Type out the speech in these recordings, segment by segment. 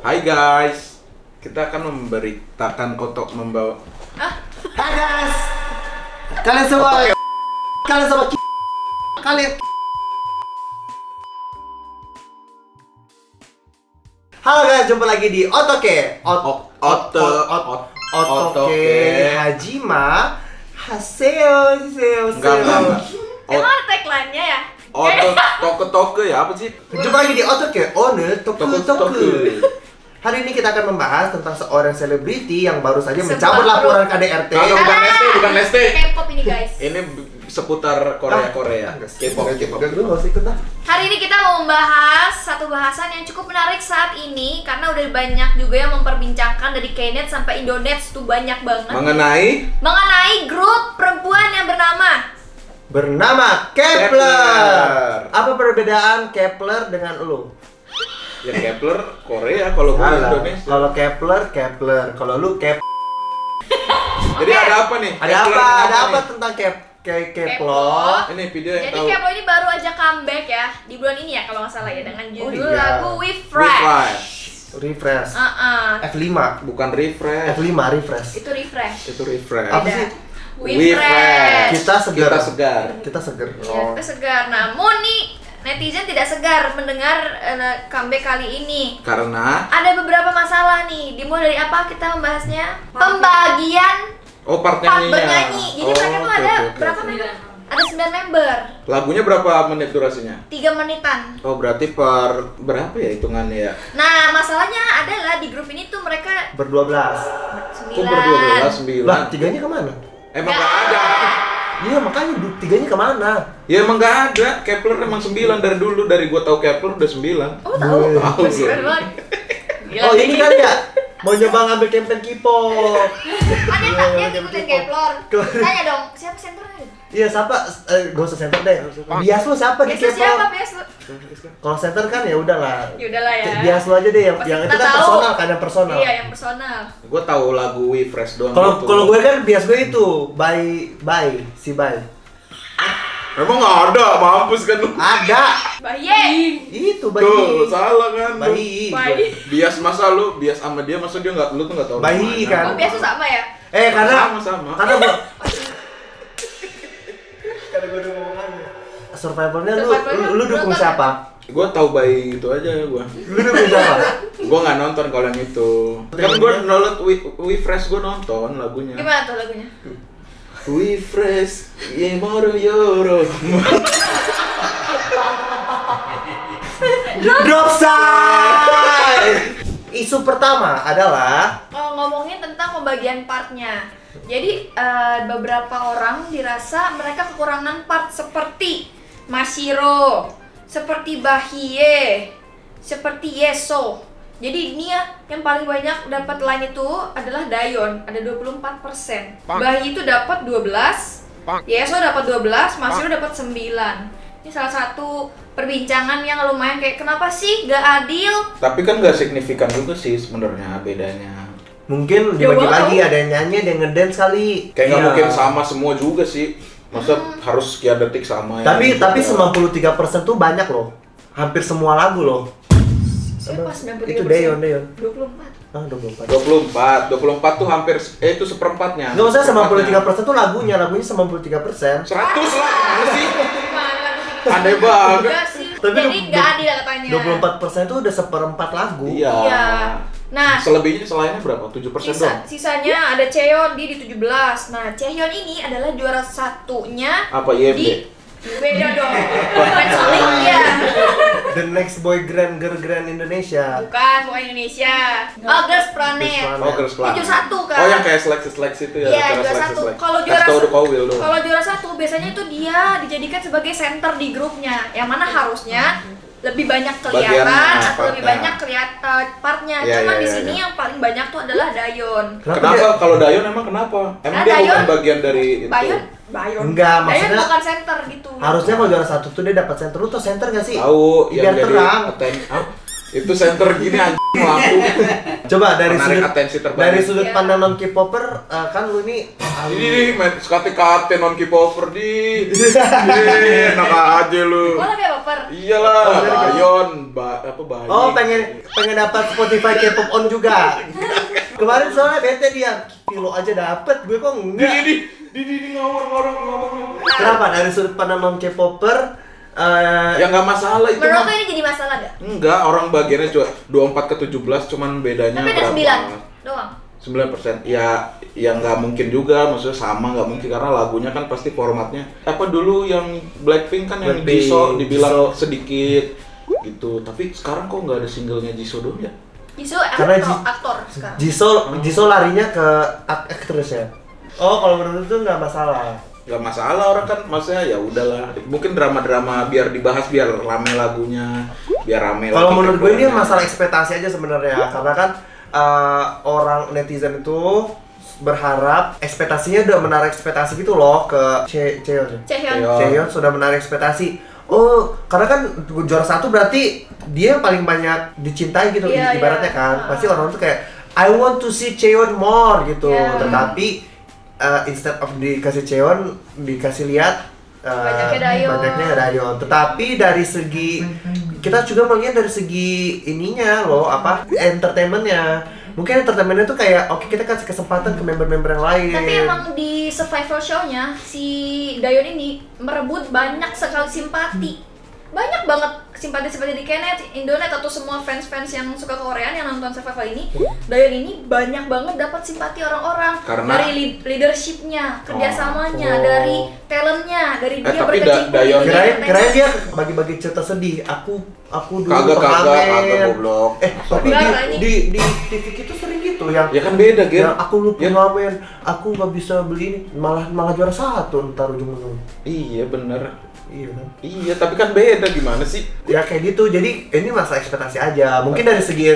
Hai guys, kita akan memberitakan untuk membawa. Hai guys, kalian semua, kalian. Halo guys, jumpa lagi di Otoke. Otoke Hajima Haseo. Enggak. Emang tagline-nya ya? Toke ya, apa sih? Jumpa lagi di Otoke One Toku. Hari ini kita akan membahas tentang seorang selebriti yang baru saja mencabut laporan KDRT. Bukan Lesti. K-pop ini guys. Ini seputar Korea. K-pop. Hari ini kita mau membahas satu bahasan yang cukup menarik saat ini karena udah banyak juga yang memperbincangkan dari Knet sampai Indonet tuh banyak banget. Mengenai grup perempuan yang bernama Kep1er. Apa perbedaan Kep1er dengan lu? Ya Kep1er Korea, kalau gue Indonesia. Kalau Kep1er, kalau lu Kep. Jadi ada apa nih? Ada apa tentang Kep1er? Ini video yang Jadi tahu. Kep1er ini baru aja comeback ya di bulan ini ya kalau nggak salah ya dengan judul iya. lagu We Fresh. Refresh. F5. Bukan refresh. F5 refresh. Itu refresh. Itu refresh. Apa sih? We Fresh. Kita segar. Kita segar. Namun nih netizen tidak segar mendengar comeback kali ini. Karena ada beberapa masalah nih. Dimulai dari apa kita membahasnya? Pembagian part bernyanyi. Jadi mereka tuh ada berapa member? Ada 9 member. Lagunya berapa menit durasinya? 3 menitan. Oh, berarti per berapa ya hitungannya ya? Nah, masalahnya adalah di grup ini tuh mereka ber-12. 9. Kok ber-12, 9? Lah, tiganya kemana? Emang nggak ada. Iya, makanya tiganya kemana? Ya emang nggak ada. Kep1er emang 9 dari dulu. Dari gua tahu Kep1er udah 9. Oh, tahu. Tahu Masih gua. keren banget. Gila, Oh, ini kali ya? Mau nyoba ngambil campaign K-pop. dia ngikutin Kep1er. Tanya dong, siapa senternya? Iya, siapa? Gak usah center deh. Bias lu siapa di Biasa K-pop? siapa biasa? Kalau center kan ya udahlah. Ya udahlah ya. Bias lu aja deh yang Pasti itu kita kan tahu. personal kan, yang personal. Iya, yang personal. Gua tahu lagu We Fresh doang. gitu. Kalau gue kan bias gue itu si Bye. Emang nggak ada, mampus kan lu. Ada. Bayi. Itu Bye. Tuh, salah kan. lu. Bayi. Bias masa lu, bias sama dia, masa dia nggak, lu tuh nggak tahu. Bayi namanya. kan. Oh, biasa sama ya? Karena Sama. Karena gua udah ngomongannya. Survivalnya lu dukung siapa? Gua tahu Bayi itu aja gua. Lu dukung siapa? Gua nggak nonton kalau yang itu. Kan gua download We Fresh, gua nonton lagunya. Gimana tuh lagunya? We Fresh, Yemoro Yoro. Drop side. Isu pertama adalah Ngomongin tentang pembagian partnya. Jadi beberapa orang dirasa mereka kekurangan part seperti Mashiro, seperti Bahie, seperti Yeso. Jadi ini ya yang paling banyak dapat line itu adalah Dayon, ada 24%. Bahie itu dapat 12, Yeso dapat 12, Mashiro dapat 9. Ini salah satu perbincangan yang lumayan kayak kenapa sih gak adil? Tapi kan nggak signifikan juga sih sebenarnya bedanya. mungkin dibagi-bagi, ada yang nyanyi, ada yang ngedance kali. Kayak nggak Iya. mungkin sama semua juga sih. Masa harus sekian detik sama ya? Tapi 93% tuh banyak loh. Hampir semua lagu loh. Siapa 93%? Itu Dayon. 24. Ah, 24. 24 tuh hampir itu seperempatnya. Nggak usah 93% tuh lagunya 93%. 100 lah, mana sih? Gimana lagu sih? Aneh banget. Enggak sih. Tapi Jadi nggak adil katanya. 24% tuh udah seperempat lagu. Iya. Iya. Nah, Selebihnya selainnya berapa? 7% doang? sisanya ada Cheon di 17. Nah, Cheon ini adalah juara satunya Apa YB? di beda dong. Bukan Sonic ya. The next boy grand Indonesia. Bukan Indonesia. Oh, Girls Planet. Oh, Girls Planet. Itu satu kan. Oh, yang kayak seleksi itu ya? Iya, cara juara satu. seleksi-seleksi. Kalau Kasih juara tau satu, udah Kowil dong. kalau juara satu biasanya itu dia dijadikan sebagai center di grupnya, yang mana harusnya lebih banyak kelihatan Bagiannya, atau lebih partnya. banyak kelihatan partnya. Iya, Cuman iya, di iya, sini iya. yang paling banyak tuh adalah Dayon. Kenapa? Kalau Dayon emang kenapa? Emang Nah, dia bukan Dayon- bagian dari itu? Bayon Enggak, Dayon maksudnya bukan center gitu. harusnya kalau juara satu tuh dia dapat center. Lu tau center gak sih? Tahu Biar yang jadi terang. atten- ah, Itu center gini anjing lampu. Coba dari Menarik sudut atensi terbalik. dari sudut pandang non K-popper, kan lu nih Ini main sekate-kate non K-popper di. Enak aja lu. Gua lagi baper. Iyalah, Bayon, Bayi. oh pengen dapat Spotify K-pop on juga. Kemarin soalnya bete dia, kilo aja dapet, gue kok enggak. Di ngawur. Kenapa dari sudut pandang non K-popper? Ya nggak masalah itu Menurut mah. lo ini jadi masalah gak? Enggak, orang bagiannya cuma 24 ke 17 cuman bedanya Tapi ada 9 doang. 9%. Ya nggak mungkin juga, maksudnya sama nggak mungkin karena lagunya kan pasti formatnya. Apa dulu yang Blackpink kan yang Blackpink, Jisoo dibilang Jisoo. sedikit gitu. Tapi sekarang kok nggak ada singlenya Jisoo dong ya? Jisoo Karena aktor sekarang. Jisoo larinya ke aktris ya. Oh, kalau menurut itu nggak masalah. Gak masalah, orang kan maksudnya ya udahlah. Mungkin drama-drama biar dibahas biar rame lagunya, biar rame. Kalau lagi menurut gue ini keduanya. masalah ekspektasi aja sebenarnya, karena kan orang netizen itu berharap ekspektasinya udah menaruh ekspektasi gitu loh ke Chaeyeon. Chaeyeon sudah menaruh ekspektasi. Oh, karena kan juara 1 berarti dia yang paling banyak dicintai gitu ibaratnya kan. Pasti orang tuh kayak I want to see Chaeyeon more gitu. Tetapi instead of dikasih Chaeyeon, dikasih lihat banyaknya Dayon. Tetapi dari segi kita juga melihat dari segi ininya loh, apa entertainmentnya. Mungkin entertainmentnya tuh kayak oke, kita kasih kesempatan ke member-member yang lain. Tapi emang di survival show-nya si Dayon ini merebut banyak sekali simpati. Banyak banget simpati-simpati di Knet, Indonet atau semua fans-fans yang suka Koreaan yang nonton survival ini. Dayon ini banyak banget dapat simpati orang-orang. Karena dari leadershipnya, kerjasamanya, dari talentnya, dari dia tapi berkecimpung Dayon di kirain entertainment. dia bagi-bagi cerita sedih. Aku dulu kagak pengamen. goblok. Tapi Enggak, di TV itu sering gitu yang Ya kan beda, Gen. yang aku lupa pengamen, aku nggak bisa beli ini, malah juara 1 ntar ujung-ujung. Iya bener. Iya kan? Iya, tapi kan beda gimana sih? Ya kayak gitu, jadi ini masalah ekspektasi aja. Mungkin dari segi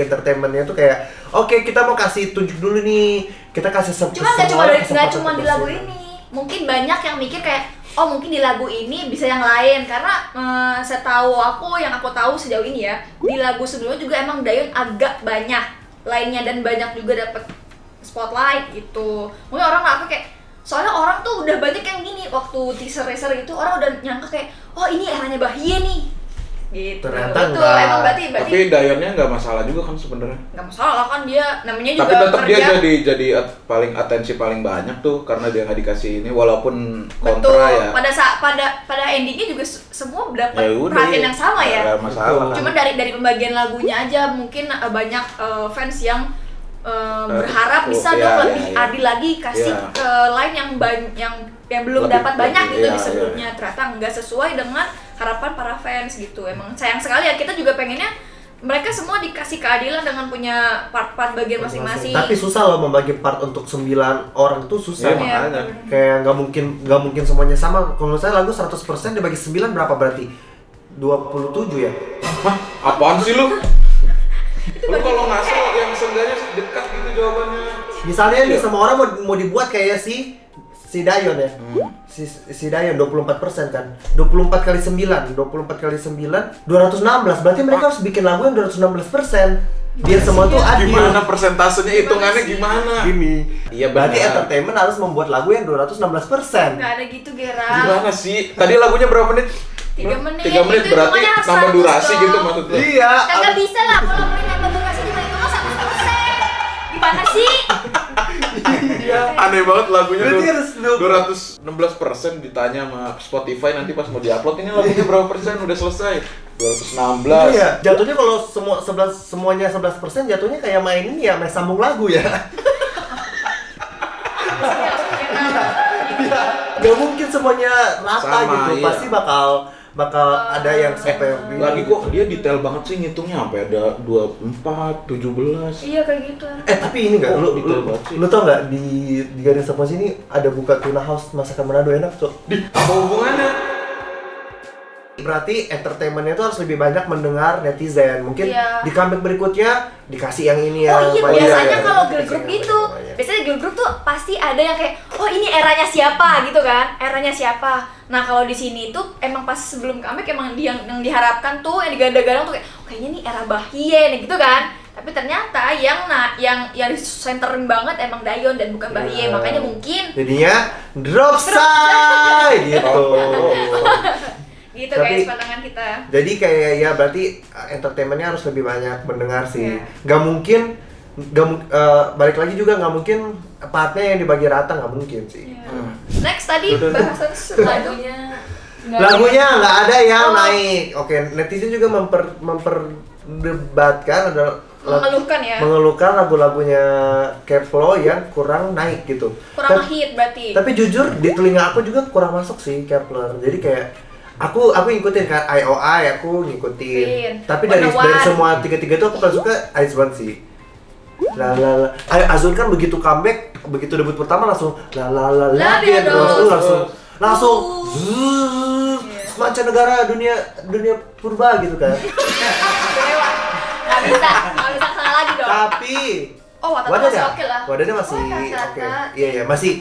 entertainmentnya tuh kayak oke, kita mau kasih tunjuk dulu nih, kita kasih Cuma nggak cuma di lagu ini. Mungkin banyak yang mikir kayak oh mungkin di lagu ini bisa yang lain karena setahu aku yang aku tahu sejauh ini ya di lagu sebelumnya juga emang Dayon agak banyak lainnya dan banyak juga dapat spotlight gitu. Mungkin orang nggak kayak soalnya orang tuh udah banyak yang gini waktu teaser itu orang udah nyangka kayak oh ini eranya Bahiye nih gitu. Ternyata betul enggak. emang berarti Tapi Dayonnya nggak masalah juga kan sebenarnya. nggak masalah kan dia namanya juga Tapi tetap dia kerja. jadi paling atensi paling banyak tuh karena dia nggak dikasih ini walaupun Betul. kontra ya. Pada endingnya juga semua dapat Ya udah, perhatian iya. yang sama ya. Nggak masalah. Cuma dari pembagian lagunya aja mungkin banyak fans yang berharap bisa iya, dong iya, lebih iya. adil lagi kasih Iya. ke lain yang belum Lebih- dapat banyak lebih, gitu iya, di sebelumnya. Ternyata nggak sesuai dengan harapan para fans gitu. Emang sayang sekali ya, kita juga pengennya mereka semua dikasih keadilan dengan punya part-part bagian masing-masing. Tapi susah loh membagi part untuk 9 orang tuh susah. Iya, Iya, makanya. bener. Kayak nggak mungkin semuanya sama. Kalau menurut saya lagu 100% dibagi 9 berapa berarti? 27 ya? Hah, apaan sih lu? Lu kalau ngasal yang seenggaknya dekat gitu jawabannya. Misalnya nih Iya. semua orang mau dibuat kayak si Dayon ya. Si Dayon 24% kan. 24 kali 9, 24 kali 9 216. Berarti mereka harus bikin lagu yang 216%. Biar semua tuh adil. Gimana persentasenya, hitungannya sih? gimana? Gini. Iya Berarti benar. entertainment harus membuat lagu yang 216%. Nggak ada gitu Gera. Gimana sih? Tadi lagunya berapa menit? 3 menit. 3 menit Itu berarti hitungannya harus nambah 100 durasi dong. gitu maksudnya. Iya. Kagak bisa lah kalau mau nambah durasi cuma itu mah 100%. Gimana sih? Aneh banget lagunya Berarti harus 216% ditanya sama Spotify nanti pas mau diupload ini lagunya berapa persen udah selesai 216. Iya, jatuhnya kalau semuanya 11% jatuhnya kayak main ini ya, main sambung lagu ya. Gak mungkin semuanya rata Sama, gitu, iya. pasti bakal ada yang sampai Lagi kok dia detail banget sih ngitungnya sampai ada 24, 17. Iya kayak gitu. tapi ini nggak, Oh, lu detail banget sih. tau nggak di Garis Sama sini ada buka tuna house masakan Manado enak cok. Apa hubungannya? berarti entertainmentnya itu harus lebih banyak mendengar netizen. Mungkin di comeback berikutnya dikasih yang ini ya. Oh iya, biasanya kalau girl group gitu, biasanya girl group tuh pasti ada yang kayak, oh ini eranya siapa gitu kan, eranya siapa. Nah kalau di sini tuh emang pas sebelum comeback emang yang diharapkan tuh, yang digadang-gadang tuh kayak, oh, kayaknya nih era Bahie nih gitu kan. Tapi ternyata yang centerin banget emang Daeyeon dan bukan Bahie, makanya mungkin jadinya drop side gitu. Gitu guys pandangan kita. Jadi kayak ya berarti entertainmentnya harus lebih banyak mendengar sih. Gak mungkin balik lagi juga nggak mungkin partnya yang dibagi rata, nggak mungkin sih. Next tadi bahasan lagunya nggak ada yang naik. Oke, netizen juga memperdebatkan adalah mengeluhkan lagu-lagunya Keplo yang kurang naik gitu. Kurang hit berarti. Tapi jujur di telinga aku juga kurang masuk sih Kepler. Jadi kayak aku ngikutin kan IOI, aku ngikutin. Tapi dari semua tiga-tiga itu aku paling suka IZ*ONE sih. Azul kan begitu comeback, begitu debut pertama langsung langsung semacam negara dunia purba gitu kan. Nggak bisa salah lagi dong. Tapi Wadada masih oke. Iya masih.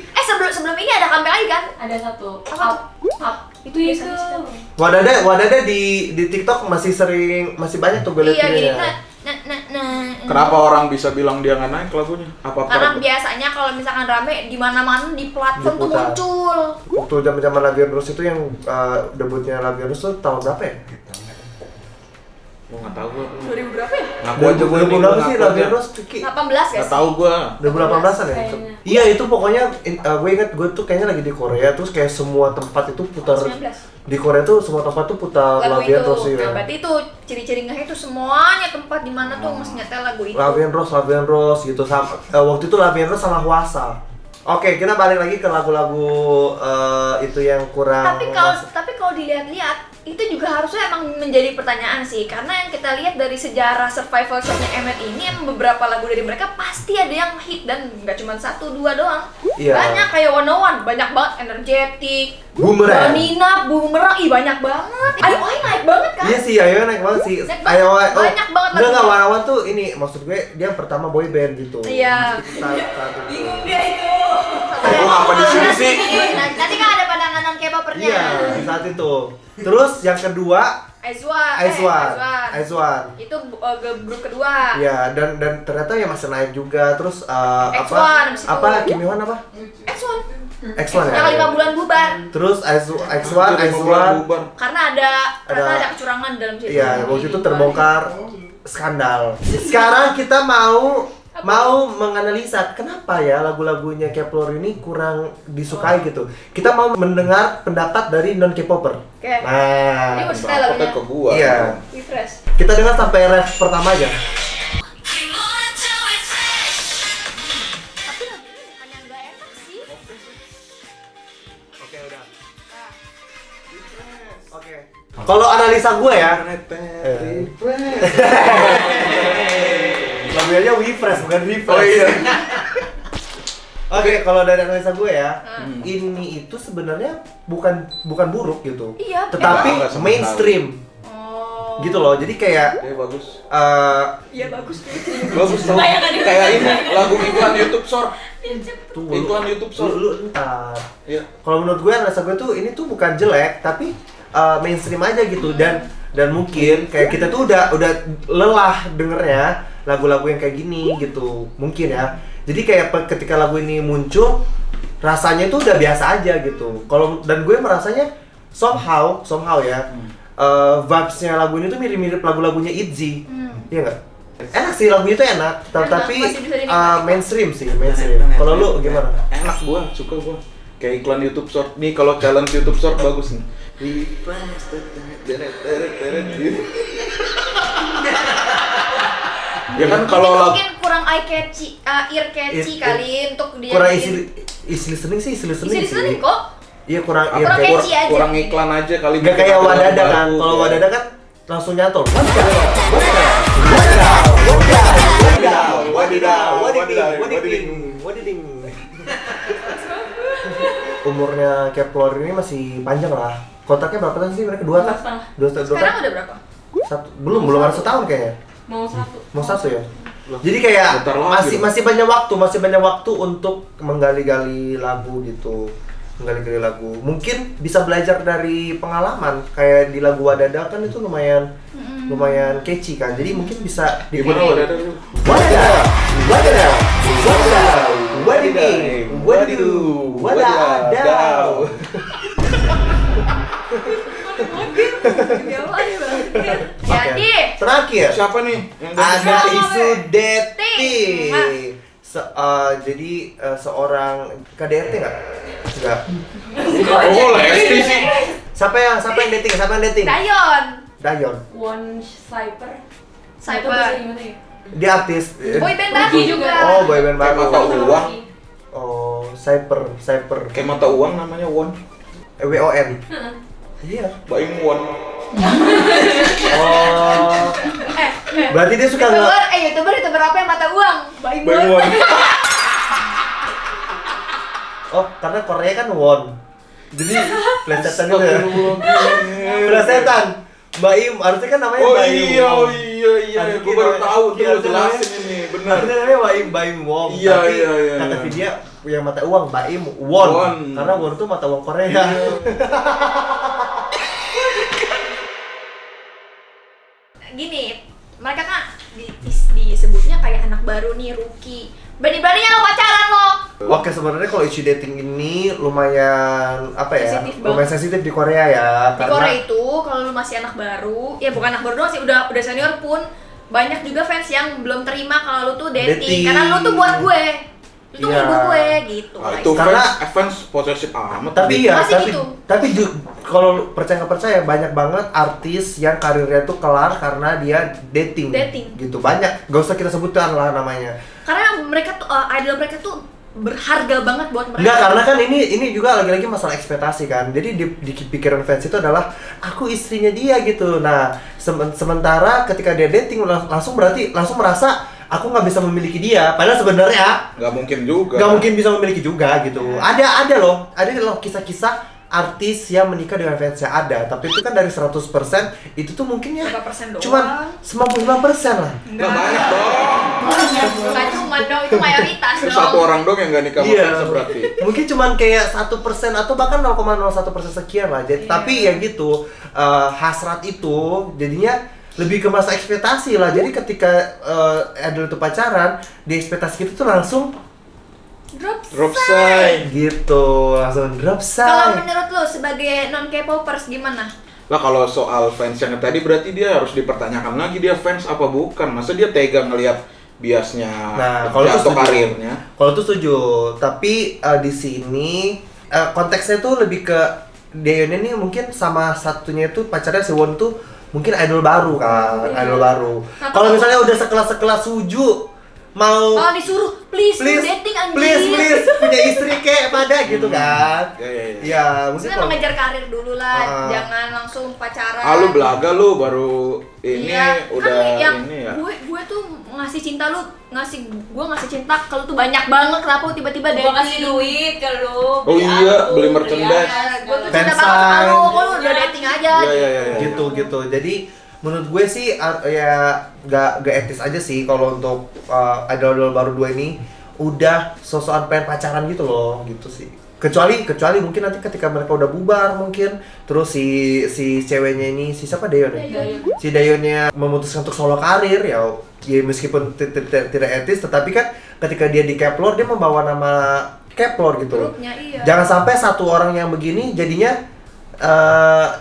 Sebelum ini ada comeback lagi kan? Ada satu. Apa tuh? Itu. Wadada di TikTok masih banyak tuh gue lihat videonya. Kenapa orang bisa bilang dia nggak naik lagunya? Karena biasanya kalau misalkan rame di mana-mana di platform tuh muncul. Waktu zaman Lavian Rose itu yang debutnya Lavian Rose tuh tahun berapa ya? Gua nggak tahu gua. 2000 berapa ya? Ngaku aja gua ini. Berapa sih Lavian Rose? 18 guys. Nggak tahu gua. 2018an ya? Iya itu pokoknya gue ingat gue tuh kayaknya lagi di Korea terus kayak semua tempat itu putar. 19. Di Korea tuh semua tempat tuh putar Lavian Rose ya. Nah, berarti itu ciri-ciri nggak itu semuanya tempat di mana tuh mesti nyetel lagu itu. Lavian Rose gitu sama waktu itu Lavian Rose sama Hwasa. Oke, kita balik lagi ke lagu-lagu itu yang kurang. Tapi kalau dilihat-lihat itu juga harusnya emang menjadi pertanyaan sih, karena yang kita lihat dari sejarah survival show-nya Mnet ini emang beberapa lagu dari mereka pasti ada yang hit dan nggak cuma 1-2 doang. Iya. Banyak kayak 101, banyak banget, Energetic, Boomerang, Nina, Boomerang, banyak banget. IOI naik banget kan? Iya sih, IOI naik banget sih. IOI banyak banget. Enggak, Wanawan tuh ini maksud gue dia pertama boy band gitu. Iya. Bingung dia itu. Apa di sini sih? Nanti kan ada pandangan non K-popernya. Iya, di saat itu. Terus yang kedua IZ*ONE. Itu grup kedua. Iya, dan ternyata ya masih naik juga. Terus Kim Hwan apa? X1 ya. Yang 5 bulan bubar. Terus X1 karena ada kecurangan dalam cerita. Iya, waktu itu terbongkar skandal. Sekarang kita mau menganalisa kenapa ya lagu-lagunya Kepler ini kurang disukai gitu. Kita mau mendengar pendapat dari non K-popper. Oke. Nah, ini udah style lagunya. Ke gua. Iya. Refresh. Kita dengar sampai ref pertama aja. Tapi lagunya bukan yang gak enak sih. Oke, udah. Oke. Kalau analisa gue ya. Lagunya refresh bukan refresh. Oh iya. Oke, kalau dari analisa gue ya, ini itu sebenarnya bukan buruk gitu. Iya, tetapi mainstream. Oh. Gitu loh. Jadi kayak bagus. Iya bagus tuh. Bagus tau. Kayak ini lagu iklan YouTube Short. Tunggu, iklan YouTube Short. Lu entar. Iya. Kalau menurut gue analisa gue tuh ini tuh bukan jelek, tapi mainstream aja gitu dan mungkin kayak kita tuh udah lelah dengernya lagu-lagu yang kayak gini gitu mungkin ya. Jadi kayak ketika lagu ini muncul rasanya tuh udah biasa aja gitu. Dan gue merasanya somehow ya vibes-nya lagu ini tuh mirip-mirip lagu-lagunya ITZY. Iya nggak? Enak sih lagunya tuh enak, tapi mainstream sih mainstream. Kalau lu gimana? Enak gua, suka gua. Kayak iklan YouTube Short nih, kalau challenge YouTube Short bagus nih. Ya kan kalau mungkin kurang ear catchy kali untuk dia. Kurang isi listening kok. Iya kurang catchy aja. Kurang iklan aja kali. Gak kayak Wadada kan. Kalau Wadada kan langsung nyantol. Umurnya Kepler ini masih panjang lah. Kontraknya berapa tahun sih mereka? 2 kan? 2,5. Sekarang udah berapa? Belum ada setahun kayaknya. Mau satu ya. Jadi kayak masih banyak waktu untuk menggali-gali lagu gitu. Menggali-gali lagu. Mungkin bisa belajar dari pengalaman. Kayak di lagu Wadada kan itu lumayan catchy kan. Jadi mungkin bisa Gimana Wadada? Wadadaw. Jadi Terakhir. Siapa nih? Ada isu dating. Dating. Jadi seorang KDRT nggak? Nggak. Oh, Lesti sih. Siapa yang dating? Dayon. One Cyper. Dia artis. Boyband baru juga. Oh, boyband Kayak baru. mata uang. Oh, Cyper. Kayak mata uang namanya Won. WON. Iya. Baim Won. Oh. Berarti dia suka nggak? YouTuber apa yang mata uang? Baim Won. Oh, karena Korea kan won. Jadi plesetan gitu ya. Plesetan. Baim, harusnya kan namanya Oh Baim. iya. Harusnya Gue baru tahu tuh iya, lo jelasin ini, benar. Harusnya namanya Baim Wong. Iya, Tapi iya. kata video yang mata uang Baim won. Karena won tuh mata uang Korea. Iya. Gini, mereka kan disebutnya kayak anak baru nih, rookie. Berani-beraninya lo pacaran lo. Oke, sebenarnya kalau isu dating ini lumayan Sensitif banget. lumayan sensitif di Korea ya. Di Korea itu kalau lu masih anak baru, ya bukan anak baru doang sih, udah senior pun banyak juga fans yang belum terima kalau lu tuh dating. Karena lu tuh buat gue. Lu tuh Iya. ibu gue gitu. Ah, itu Karena- fans posesif amat. Tapi ya, Masih gitu. kalau percaya nggak percaya banyak banget artis yang karirnya tuh kelar karena dia dating. Gitu banyak. Gak usah kita sebutkan lah namanya. Karena mereka tuh idol mereka tuh berharga banget buat mereka. Enggak, karena kan ini juga lagi-lagi masalah ekspektasi kan. Jadi di pikiran fans itu adalah aku istrinya dia gitu. Nah, sementara ketika dia dating langsung merasa aku nggak bisa memiliki dia. Padahal sebenarnya Nggak mungkin juga. nggak mungkin bisa memiliki juga gitu. Ada loh kisah-kisah artis yang menikah dengan fansnya ada, tapi itu kan dari 100% itu tuh mungkin ya Berapa persen doang? cuman 95% lah. Nggak banyak dong. Bukan cuma dong, itu mayoritas dong. Satu orang dong yang nggak nikah sama Iya, fans berarti. mungkin cuman kayak 1% atau bahkan 0,01% sekian lah. Jadi, tapi ya gitu, hasrat itu jadinya lebih ke masa ekspektasi lah. Jadi ketika idol itu pacaran, di ekspektasi itu tuh langsung Drop sign. gitu, langsung drop Kalau sign. menurut lu sebagai non K-popers gimana? Lah kalau soal fans yang tadi berarti dia harus dipertanyakan lagi dia fans apa bukan. Masa dia tega ngelihat biasnya Kalau itu atau setuju. karirnya. Kalau itu setuju, tapi di sini konteksnya tuh lebih ke Daeyeon ini mungkin sama satunya itu pacarnya si Won tuh mungkin idol baru kan, idol baru. Nah, Kalau misalnya udah sekelas Suju mau Oh disuruh please dating anjir. please punya istri kayak pada gitu kan. Iya. Ya, mungkin Maksudnya mengejar karir dulu lah, jangan langsung pacaran. Lu belaga lu baru ini Iya, udah kan yang ini ya. gue tuh ngasih cinta lu, gue ngasih cinta ke lu tuh banyak banget, kenapa lu tiba-tiba Gua kasih dating? duit ke lu. Oh iya, beli merchandise. Gue tuh Fansign. cinta banget sama lu, kok lu udah dating aja. Iya. gitu. Jadi menurut gue sih ya gak etis aja sih kalau untuk idol baru dua ini udah sosokan pengen pacaran gitu loh, gitu sih. Kecuali mungkin nanti ketika mereka udah bubar mungkin terus si ceweknya ini si siapa Daeyeon ya? Si Daeyeonnya memutuskan untuk solo karir ya meskipun tidak etis, tetapi kan ketika dia di Kep1er dia membawa nama Kep1er gitu. Grupnya, iya. Jangan sampai satu orang yang begini jadinya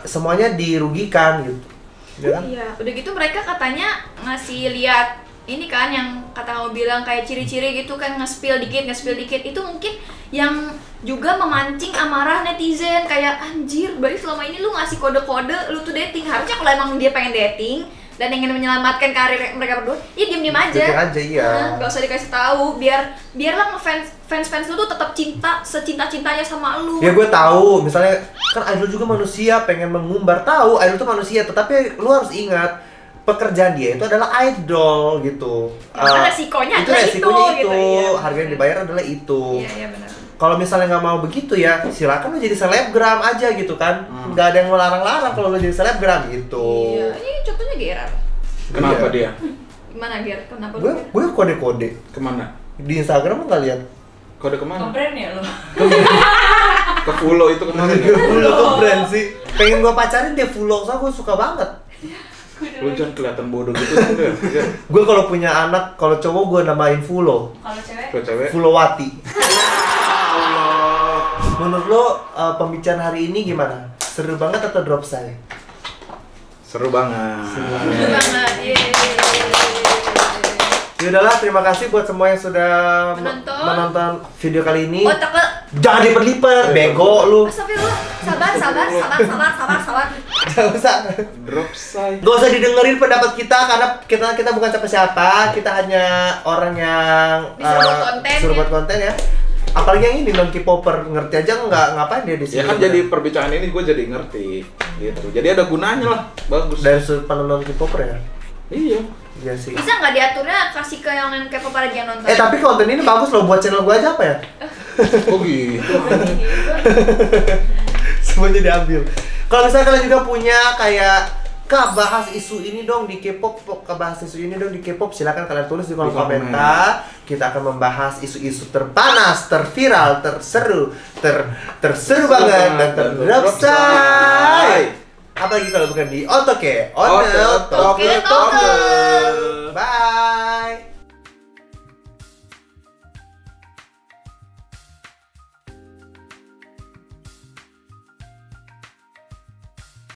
semuanya dirugikan gitu. Ya kan? Iya, udah gitu mereka katanya ngasih lihat ini kan yang kata kamu bilang kayak ciri-ciri gitu kan, nge-spill dikit itu mungkin yang juga memancing amarah netizen kayak anjir, berarti selama ini lu ngasih kode-kode lu tuh dating. Harusnya kalau emang dia pengen dating dan ingin menyelamatkan karir mereka berdua, ya diem-diem aja. Diem aja, iya. Gak usah dikasih tahu, biarlah fans lu tuh tetap secinta-cintanya sama lu. Ya gue tahu, misalnya kan idol juga manusia pengen mengumbar, tahu idol itu manusia, tetapi lu harus ingat pekerjaan dia itu adalah idol gitu. Resikonya itu adalah resikonya itu, gitu, iya. harga yang dibayar adalah itu. Iya benar. Kalau misalnya nggak mau begitu ya, silakan lo jadi selebgram aja gitu kan. Nggak ada yang melarang-larang kalau lo jadi selebgram gitu. Iya, ini contohnya Gerard. Kenapa dia? Gimana Gerard? Kenapa lu? Gue kode-kode Kemana? di Instagram nggak lihat. Kode kemana? Brand ya lo? Ke follow itu kemarin. Follow ke brand sih. Pengen gue pacarin dia follow, soalnya gue suka banget. Lu jangan kelihatan bodoh gitu kan. Gue kalau punya anak, kalau cowok gue namain follow. Kalau cewek? Kalau cewek. Followati. Menurut lo pembicaraan hari ini gimana? Seru banget atau drop say? Seru banget. Seru banget. Yeay. Ya udahlah, terima kasih buat semua yang sudah menonton video kali ini. Oh, takut. Jangan lipat-lipat, bego lu. Astagfirullah. Sabar. Jangan usah. Drop say. Gak usah didengerin pendapat kita karena kita bukan siapa-siapa. Kita hanya orang yang Disuruh buat konten ya. Apalagi yang ini non K-popper, ngerti aja nggak ngapain dia di sini. Ya kan jadi perbincangan ini gue jadi ngerti gitu. Jadi ada gunanya lah. Bagus. Dari sudut pandang non K-popper ya. Iya. Iya sih. Bisa nggak diaturnya kasih ke yang K-pop aja yang nonton? Tapi konten ini bagus loh buat channel gua aja apa ya? Oh gitu. Semuanya diambil. Kalau misalnya kalian juga punya kayak Kak, bahas isu ini dong di K-pop, silakan kalian tulis di kolom komentar. Kita akan membahas isu-isu terpanas, terviral, terseru banget dan terdrop-say. Apalagi kalau bukan di Otoke, Onel Toke. Toke. Bye.